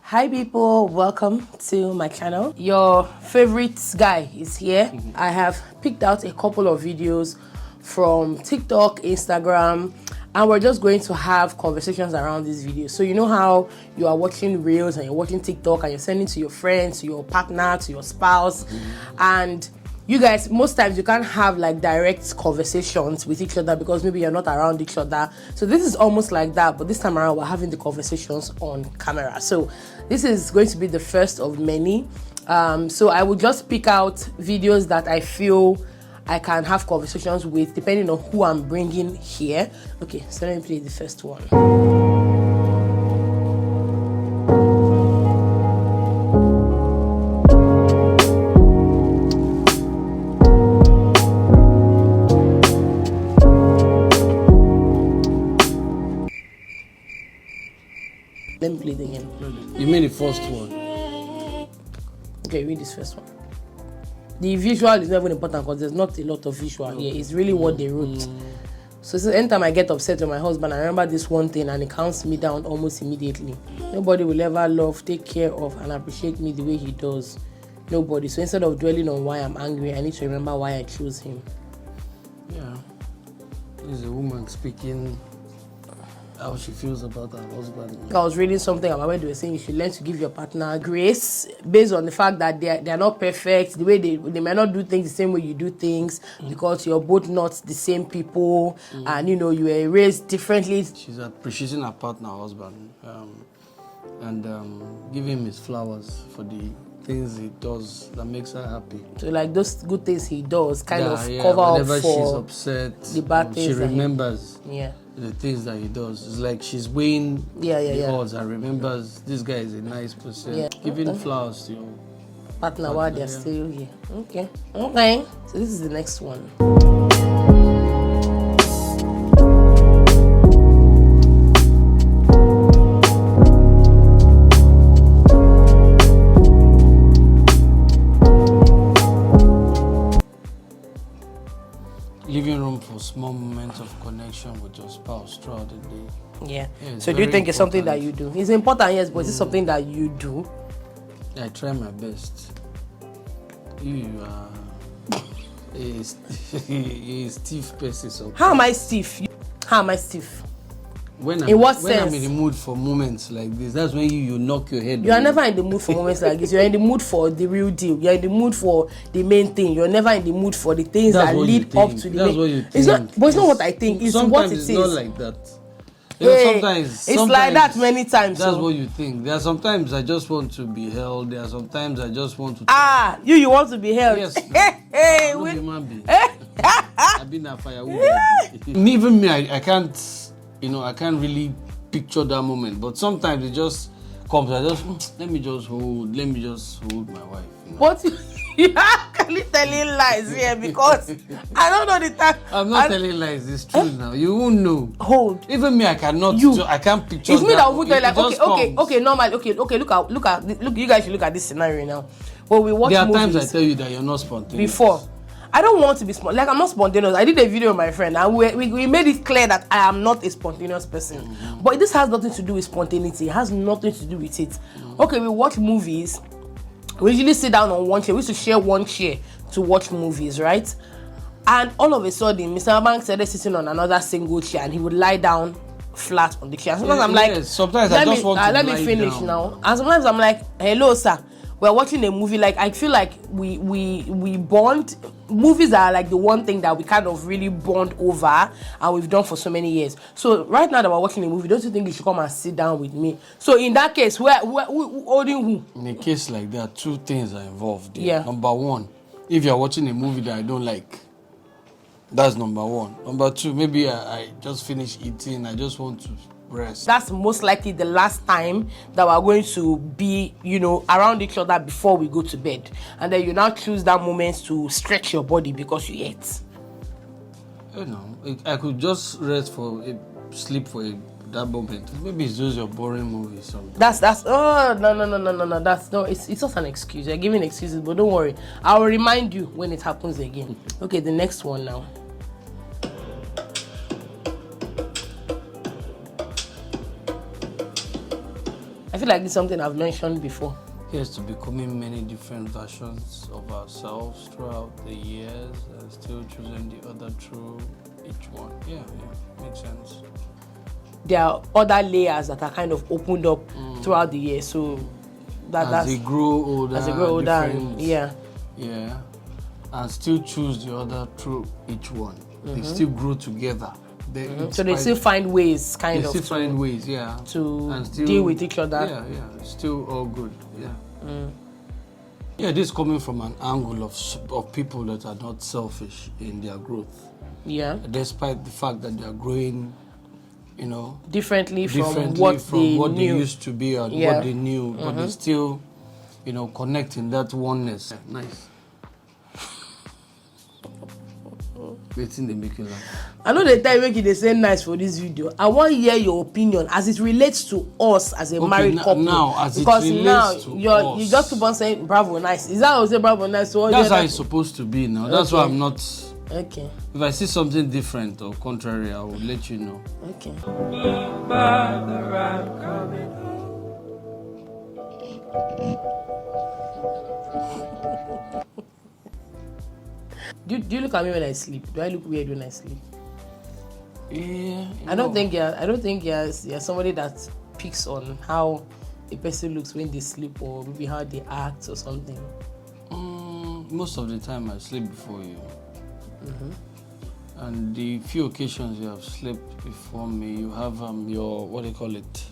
Hi people, welcome to my channel. Your favorite guy is here. I have picked out a couple of videos from TikTok, Instagram, and we're just going to have conversations around these videos. So you know how you are watching reels and you're watching TikTok and you're sending to your friends, to your partner, to your spouse, and you guys, most times you can't have like direct conversations with each other because maybe you're not around each other. So this is almost like that, but this time around we're having the conversations on camera. So this is going to be the first of many. So I will just pick out videos that I feel I can have conversations with depending on who I'm bringing here. Okay, so let me play the first one. Let me play it again. You mean the first one? Okay, read this first one. The visual is not even important because there's not a lot of visual here. It's really what they wrote. So anytime I get upset with my husband, I remember this one thing and it calms me down almost immediately. Nobody will ever love, take care of, and appreciate me the way he does. Nobody. So instead of dwelling on why I'm angry, I need to remember why I chose him. Yeah. This is a woman speaking how she feels about her husband. I was reading something about where they were saying you should learn to give your partner grace based on the fact that they are not perfect. The way they might not do things the same way you do things because you're both not the same people and you know you were raised differently. She's appreciating her partner, her husband, and giving him his flowers for the things he does that makes her happy. So like those good things he does kind of cover up whenever for she's upset, the bad things. She remembers. Yeah. The things that he does. It's like she's weighing the odds and remembers this guy is a nice person. Yeah. Giving flowers to your partner while they're still here. Okay. Okay. So this is the next one. Leaving room for small moments of connection with your spouse throughout the day. Yeah. So do you think it's something that you do? It's important, yes, but is it something that you do? I try my best. You are a stiff person. So How am I stiff? How am I stiff? When I'm in the mood for moments like this, that's when you knock your head. You are never in the mood for moments like this. You're in the mood for the real deal. You're in the mood for the main thing. You're never in the mood for the things that lead up to the main. That's what you think. It's not, but it's not what I think. It's sometimes what it it's is. not like that. Sometimes it's like that many times. That's what you think. There are sometimes I just want to be held. There are sometimes I just want to. You want to be held? Yes. Hey, I'm a human being. I've been a firewood. Even me, I can't. I can't really picture that moment. But sometimes it just comes. Let me just hold my wife. But you are actually telling lies here because I don't know the time. I'm not telling lies. It's true now. You won't know. Hold. Even me, I cannot. I can't picture. It's me that will tell like okay, normal. Okay. Look. You guys should look at this scenario now. When we watch movies. There are times I tell you that you're not spontaneous. Before. I don't want to be like I'm not spontaneous. I did a video with my friend and we made it clear that I am not a spontaneous person. But this has nothing to do with spontaneity. It has nothing to do with it. Okay, we watch movies. We usually sit down on one chair. We used to share one chair to watch movies, right? And all of a sudden, Mr. Banks started sitting on another single chair and he would lie down flat on the chair. Sometimes I'm like, sometimes I just want to let me finish down. Now. And sometimes I'm like, hello, sir. We're watching a movie. Like I feel like we bond. Movies are like the one thing that we kind of really bond over, and we've done for so many years. So right now that we're watching a movie, don't you think you should come and sit down with me? So in that case, who holding who? In a case like that, two things are involved there. Yeah. Number one, if you're watching a movie that I don't like, that's number one. Number two, maybe I just finished eating. I just want to rest. That's most likely the last time that we're going to be, around each other before we go to bed. And then you now choose that moment to stretch your body because you ate. I could just rest sleep for that moment. Maybe it's just your boring movie. So no. That's no. It's just an excuse. You're giving excuses, but don't worry. I'll remind you when it happens again. Okay, the next one now. I feel like it's something I've mentioned before. Here's to becoming many different versions of ourselves throughout the years and still choosing the other through each one. Yeah, makes sense. There are other layers that are kind of opened up throughout the year. So as they grow older, yeah, and still choose the other through each one. They still grow together. So they still find ways, to deal with each other. Yeah, it's still all good. Yeah, this is coming from an angle of people that are not selfish in their growth. Yeah. Despite the fact that they are growing, differently from what they used to be and what they knew, but they still, connect in that oneness. Nice. Waiting, they make you laugh. I know the time they say nice for this video. I want to hear your opinion as it relates to us as a married couple. Because now you just keep on saying bravo nice. Is that how you say bravo nice? So that's how it's supposed to be now. That's why I'm not. Okay. If I see something different or contrary, I will let you know. Okay. Do you look at me when I sleep? Do I look weird when I sleep? Yeah. I don't think you're somebody that picks on how a person looks when they sleep or maybe how they act or something. Most of the time I sleep before you. And the few occasions you have slept before me, you have your, what do you call it?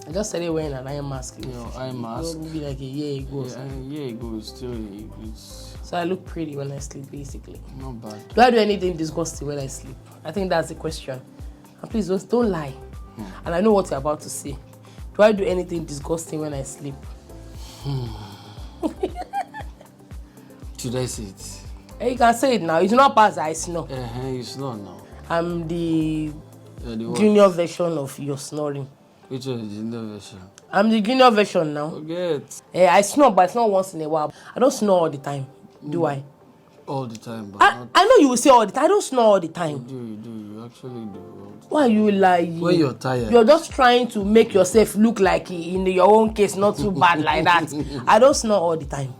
I just started wearing an eye mask. Your eye mask. Maybe like a year ago. Yeah, a year ago it's so I look pretty when I sleep, basically. Not bad. Do I do anything disgusting when I sleep? I think that's the question. And please don't lie. And I know what you're about to say. Do I do anything disgusting when I sleep? Should I say it? You can say it now. It's not past I snore. You snore now. I'm the junior version of your snoring. Which one is the junior version? I'm the junior version now. Forget. I snore, but it's not once in a while. I don't snore all the time. Do I? All the time, but I know you will say all the time. I don't snore all the time. You do. You actually do. Why are you lying? When you're tired. You're just trying to make yourself look like in your own case not too bad like that. I don't snore all the time.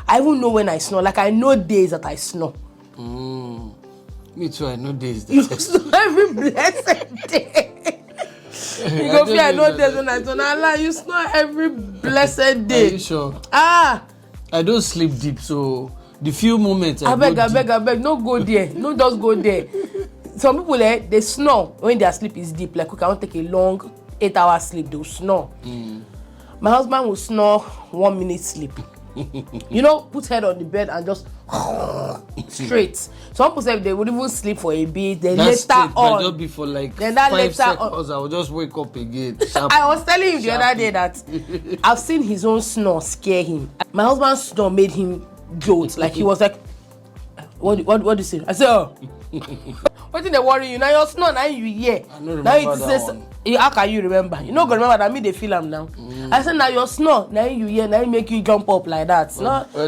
I even know when I snore. Like I know days that I snore. Me too. I know days. You snore every blessed day. You go feel I know days when I snore. Allah, you snore every blessed day. Are you sure? I don't sleep deep, so the few moments I beg, no go there. No, just go there. Some people they snore when their sleep is deep. Like we can't take a long 8-hour sleep. They'll snore. My husband will snore 1 minute sleep. Put head on the bed and just straight. Some people say they would even sleep for a bit. Then later on, just be for like then that 5 seconds, I will just wake up again. I was telling him the other day that I've seen his own snore scare him. My husband's snore made him jolt. Like he was like, what do you say? I said, oh. What did they worry you? Now your snore, now you hear. I don't remember that one. How can you remember? You not gonna remember that. Me they feel am now. I said now your snore, now you hear, now you make you jump up like that.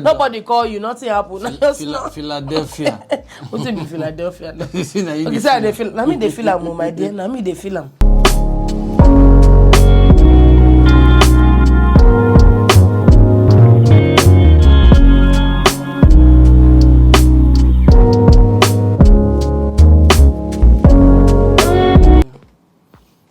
Nobody call you, nothing happen. Now your snore. Philadelphia. What's it be Philadelphia now? Okay, say they feel. Now me they feel am, my dear. Now me they feel am.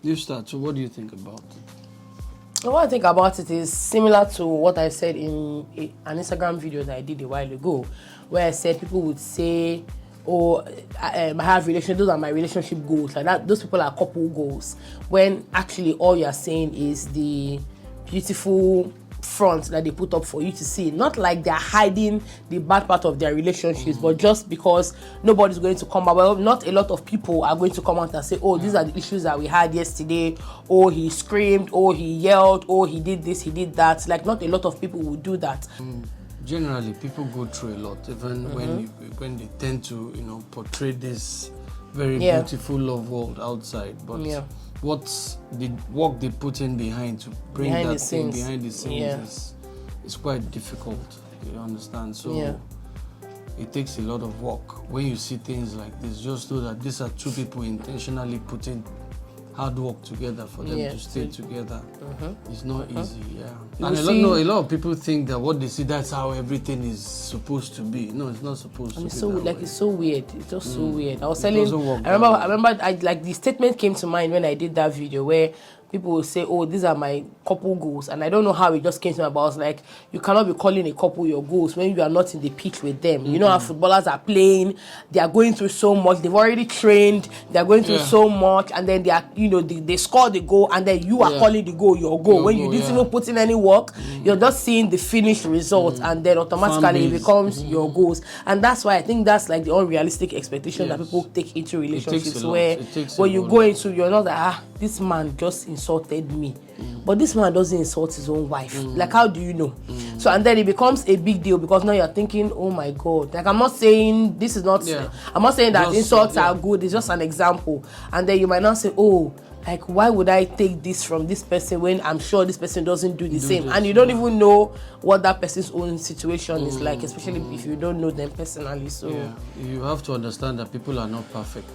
You start. So what do you think about it? What I think about it is similar to what I said in an Instagram video that I did a while ago, where I said people would say, "Oh, I have relationship. Those are my relationship goals." Like that, those people are couple goals. When actually all you are saying is the beautiful front that they put up for you to see. Not like they're hiding the bad part of their relationships, but just because nobody's going to come out. Well, not a lot of people are going to come out and say, oh, these are the issues that we had yesterday. Oh, he screamed. Oh, he yelled. Oh, he did this, he did that. Like, not a lot of people would do that. Generally, people go through a lot, even when they tend to, portray this very beautiful love world outside. But what's the work they put in behind to bring that thing behind the scenes is quite difficult. You understand? So it takes a lot of work. When you see things like this, just know that these are two people intentionally putting hard work together for them to stay together. It's not easy, And a lot of people think that what they see, that's how everything is supposed to be. No, it's not supposed to be. So that way. it's so weird. It's just so weird. I was telling. I remember. Like the statement came to mind when I did that video where people will say, "Oh, these are my couple goals," and I don't know how it just came to me. But I was like, you cannot be calling a couple your goals when you are not in the pitch with them. You know how footballers are playing; they are going through so much. They've already trained. They are going through so much, and then they are, they score the goal, and then you are calling the goal your goal when you didn't even put in any work. You're just seeing the finished result, and then automatically it becomes your goals. And that's why I think that's like the unrealistic expectation that people take into relationships, where when you go into, you're not like, this man just insulted me, but this man doesn't insult his own wife. Like, how do you know? So, and then it becomes a big deal because now you're thinking, oh my God, like, I'm not saying this is not, I'm not saying that insults are good, it's just an example. And then you might not say, oh, like, why would I take this from this person when I'm sure this person doesn't do the same? And you don't even know what that person's own situation is like, especially if you don't know them personally. So you have to understand that people are not perfect.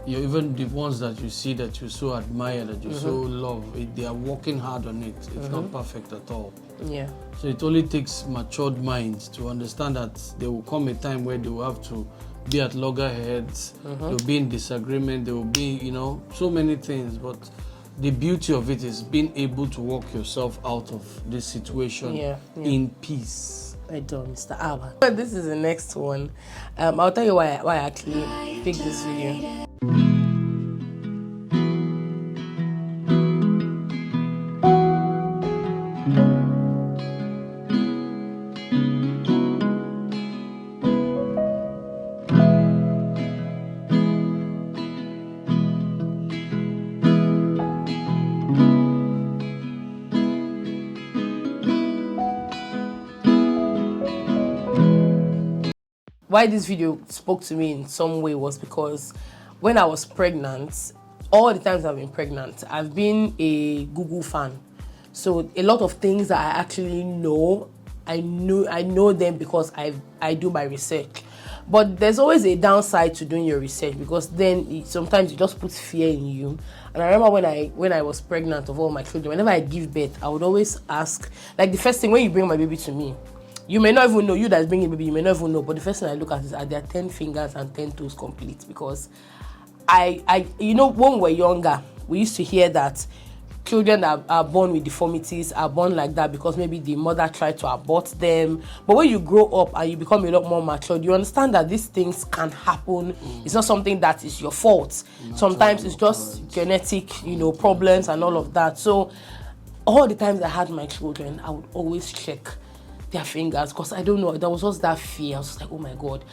Even the ones that you see that you so admire, that you so love, they are working hard on it. It's not perfect at all. So it only takes matured minds to understand that there will come a time where they will have to be at loggerheads, they'll be in disagreement, there will be, so many things. But the beauty of it is being able to walk yourself out of this situation in peace. I don't, Mr. Abba. This is the next one. I'll tell you why I actually picked this video. Why this video spoke to me in some way was because when I was pregnant, all the times I've been pregnant, I've been a Google fan. So a lot of things that I actually know, I know them because I do my research. But there's always a downside to doing your research, because then sometimes it just puts fear in you. And I remember when I was pregnant of all my children, whenever I give birth, I would always ask, like, the first thing when you bring my baby to me, you may not even know, you that's bringing baby, you may not even know, but the first thing I look at is, are there 10 fingers and 10 toes complete? Because when we were younger, we used to hear that children that are born with deformities are born like that because maybe the mother tried to abort them. But when you grow up and you become a lot more matured, you understand that these things can happen. It's not something that is your fault. Sometimes it's just genetic, problems and all of that. So all the times I had my children, I would always check their fingers, because I don't know, there was just that fear. I was just like, oh my God,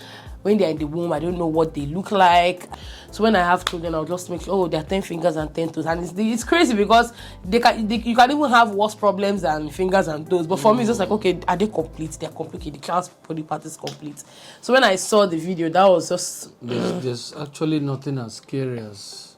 when they're in the womb, I don't know what they look like. So when I have children, I'll just make sure, oh, they're 10 fingers and 10 toes. And it's crazy because you can even have worse problems than fingers and toes. But for me, it's just like, okay, are they complete? They're complete. The child's body part is complete. So when I saw the video, that was just... There's actually nothing as scary as,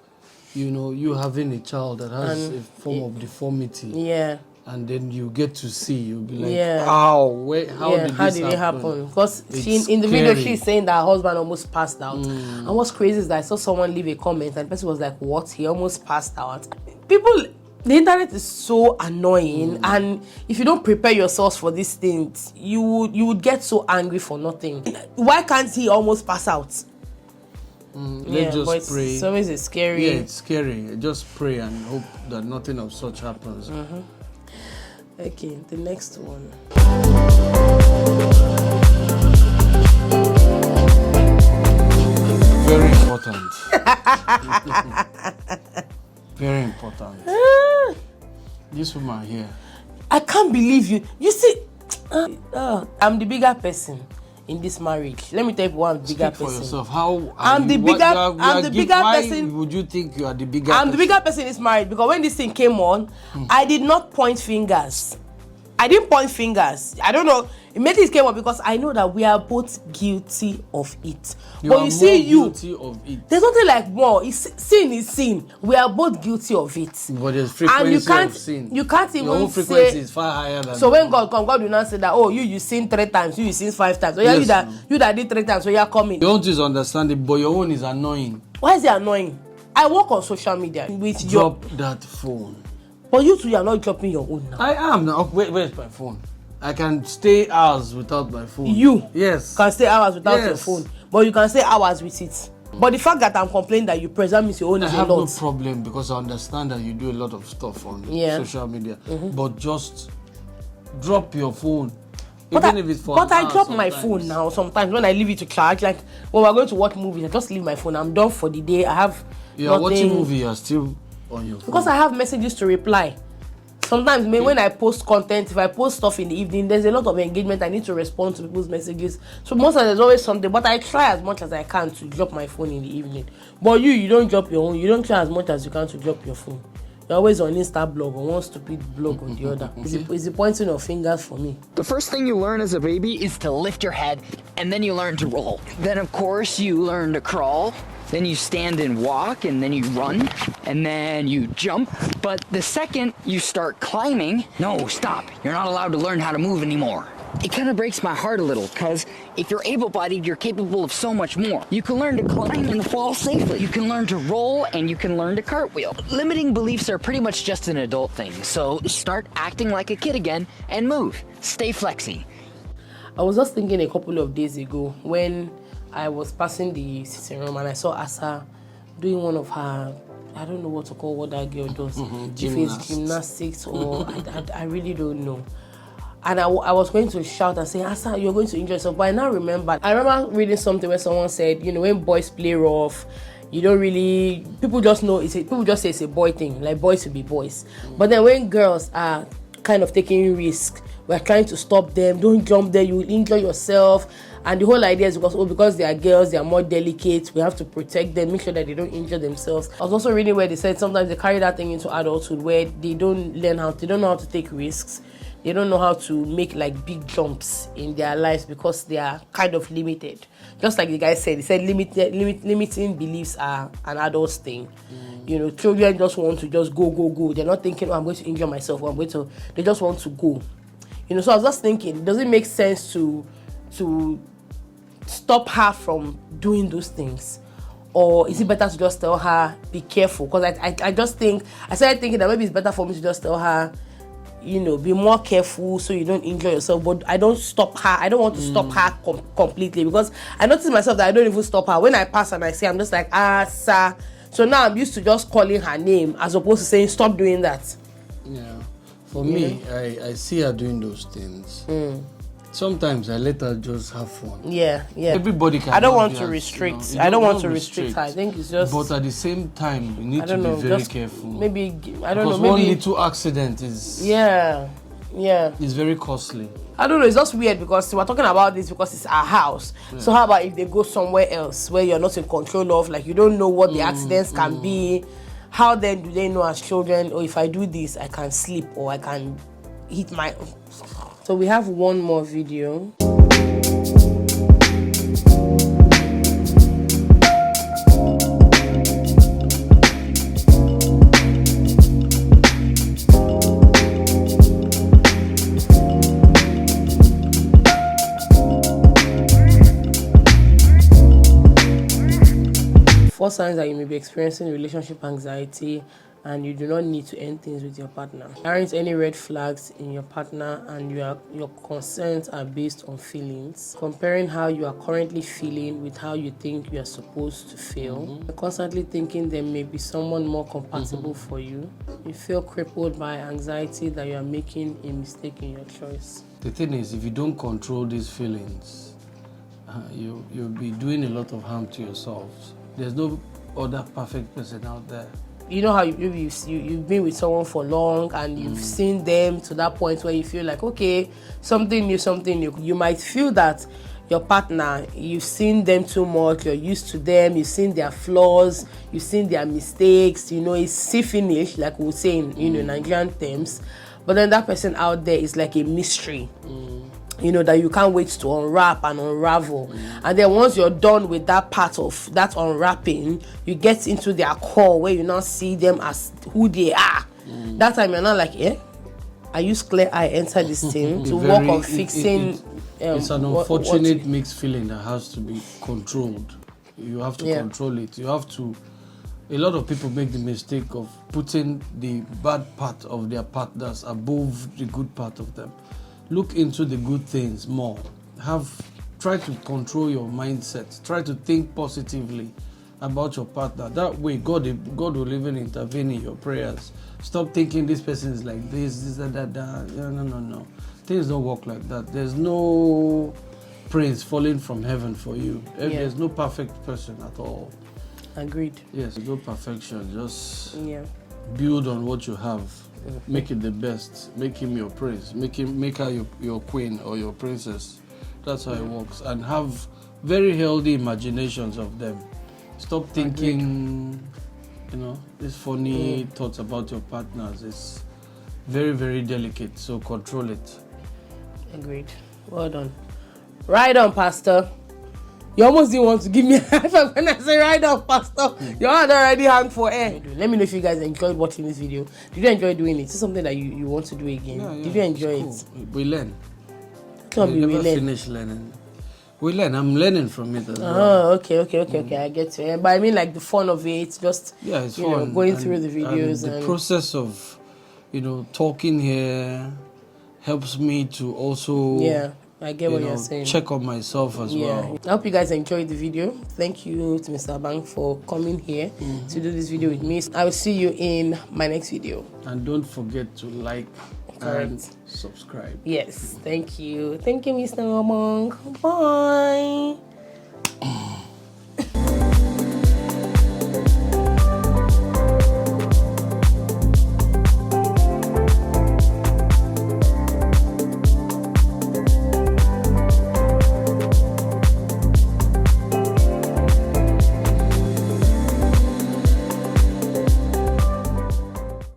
you having a child that has a form of deformity. Yeah. And then you get to see, you'll be like, how did it happen? Because in the video, she's saying that her husband almost passed out. And what's crazy is that I saw someone leave a comment and the person was like, what? He almost passed out. The internet is so annoying, and if you don't prepare yourselves for these things, you would get so angry for nothing. Why can't he almost pass out? Let's just pray. It's always scary. Yeah, it's scary. Just pray and hope that nothing of such happens. Okay, the next one. Very important. Very important. This woman here. I can't believe you. You see, I'm the bigger person in this marriage. Let me tell you one bigger person. For yourself. How I'm the bigger why person. Would you think you are the bigger? I'm the bigger person in this marriage because when this thing came on, I did not point fingers. I didn't point fingers. I don't know. Immediately it came up because I know that we are both guilty of it. But you see, guilty of it. There's nothing like more. Sin is sin. We are both guilty of it. But there's frequency of sin. You can't even Your own frequency is far higher than. So when God comes, God will not say that, oh, you sin 3 times, you sin 5 times. So you that did 3 times, so you're coming. Your own is understanding, but your own is annoying. Why is it annoying? I work on social media with Drop that phone. But you two, you are not dropping your own now. I am now. Where's my phone? I can stay hours without my phone. You yes can stay hours without your phone, but you can stay hours with it. But the fact that I'm complaining that you presume is your own is a lot. I have no problem because I understand that you do a lot of stuff on social media. But just drop your phone. But I drop my phone now sometimes when I leave it to charge. Like when we're going to watch movies, I just leave my phone. I'm done for the day. I have You're watching movie, you're still on your phone. Because I have messages to reply. Sometimes when I post content, if I post stuff in the evening, there's a lot of engagement. I need to respond to people's messages. So most of there's always something, but I try as much as I can to drop my phone in the evening. But you don't drop your own. You don't try as much as you can to drop your phone. You're always on Insta blog or one stupid blog or the other. It's the pointing of fingers for me. The first thing you learn as a baby is to lift your head, and then you learn to roll. Then of course you learn to crawl. Then you stand and walk, and then you run, and then you jump. But the second you start climbing, no, stop. You're not allowed to learn how to move anymore. It kind of breaks my heart a little, because if you're able-bodied, you're capable of so much more. You can learn to climb and fall safely. You can learn to roll, and you can learn to cartwheel. Limiting beliefs are pretty much just an adult thing, so start acting like a kid again and move. Stay flexy. I was just thinking a couple of days ago when I was passing the sitting room and I saw Asa doing one of her, I don't know what to call what that girl does. If it's gymnastics or I really don't know. And I was going to shout and say, Asa, you're going to injure yourself. But I now remember, reading something where someone said, when boys play rough, you don't really, people just say it's a boy thing, like boys will be boys. But then when girls are kind of taking risks, we're trying to stop them, don't jump there, you will injure yourself. And the whole idea is because they are girls, they are more delicate, we have to protect them, make sure that they don't injure themselves. I was also reading where they said sometimes they carry that thing into adulthood where they don't know how to take risks. They don't know how to make like big jumps in their lives because they are kind of limited. Just like the guy said, he said limiting beliefs are an adult's thing. Children just want to just go. They're not thinking, I'm going to injure myself, they just want to go. So I was just thinking, does it make sense to stop her from doing those things? Or is it better to just tell her, be careful? Because I started thinking that maybe it's better for me to just tell her, be more careful so you don't injure yourself. But I don't stop her. I don't want to stop her completely, because I notice myself that I don't even stop her. When I pass and I say, I'm just like, sir. So now I'm used to just calling her name as opposed to saying, stop doing that. Yeah. For me, I see her doing those things. Sometimes I let her just have fun. Yeah. Everybody can. I don't want to restrict. I don't want to restrict her. I think it's just. But at the same time, you need to be very careful. Maybe because one little accident is. Yeah. It's very costly. I don't know. It's just weird because we're talking about this because it's our house. Yeah. So how about if they go somewhere else where you're not in control of, like you don't know what the accidents can be? How then do they know as children? Or if I do this, I can sleep or I can hit my. So we have one more video. Four signs that you may be experiencing relationship anxiety and you do not need to end things with your partner. There aren't any red flags in your partner and your concerns are based on feelings. Comparing how you are currently feeling with how you think you are supposed to feel. You're constantly thinking there may be someone more compatible for you. You feel crippled by anxiety that you are making a mistake in your choice. The thing is, if you don't control these feelings, you'll be doing a lot of harm to yourselves. There's no other perfect person out there. You know how you've been with someone for long and you've seen them to that point where you feel like, okay, something new. You might feel that your partner, you've seen them too much, you're used to them, you've seen their flaws, you've seen their mistakes, it's see-finish, like we would say in Nigerian terms. But then that person out there is like a mystery. That you can't wait to unwrap and unravel. And then once you're done with that part of that unwrapping, you get into their core where you now see them as who they are. That time you're not like, I use clear eye enter this thing to work on fixing. It's an unfortunate mixed feeling that has to be controlled. You have to control it. You have to. a lot of people make the mistake of putting the bad part of their partners above the good part of them. Look into the good things more. Try to control your mindset. Try to think positively about your partner. That way, God will even intervene in your prayers. Stop thinking this person is like this, that. No. Things don't work like that. There's no prince falling from heaven for you. There's no perfect person at all. Agreed. Yes, no perfection. Just build on what you have. Make it the best. Make him your prince. Make her your queen or your princess. That's how it works. And have very healthy imaginations of them. Stop thinking, these funny thoughts about your partners. It's very, very delicate. So control it. Agreed. Well done. Right on, Pastor. You almost didn't want to give me a high five when I say right on, Pastor. Your hand already hung for air. Let me know if you guys enjoyed watching this video. Did you enjoy doing it? Is it something that you want to do again? Yeah, Did you enjoy it? We learn. We never finish learning. We learn. I'm learning from it as well. Oh, okay. I get you. But I mean, like the fun of it, just it's fun. Going through the videos and the process of, talking here helps me to also. I get what you're saying. Check on myself as well. I hope you guys enjoyed the video. Thank you to Mr. Bang for coming here to do this video with me. I will see you in my next video. And don't forget to like and subscribe. Yes, thank you. Thank you, Mr. Bang. Bye.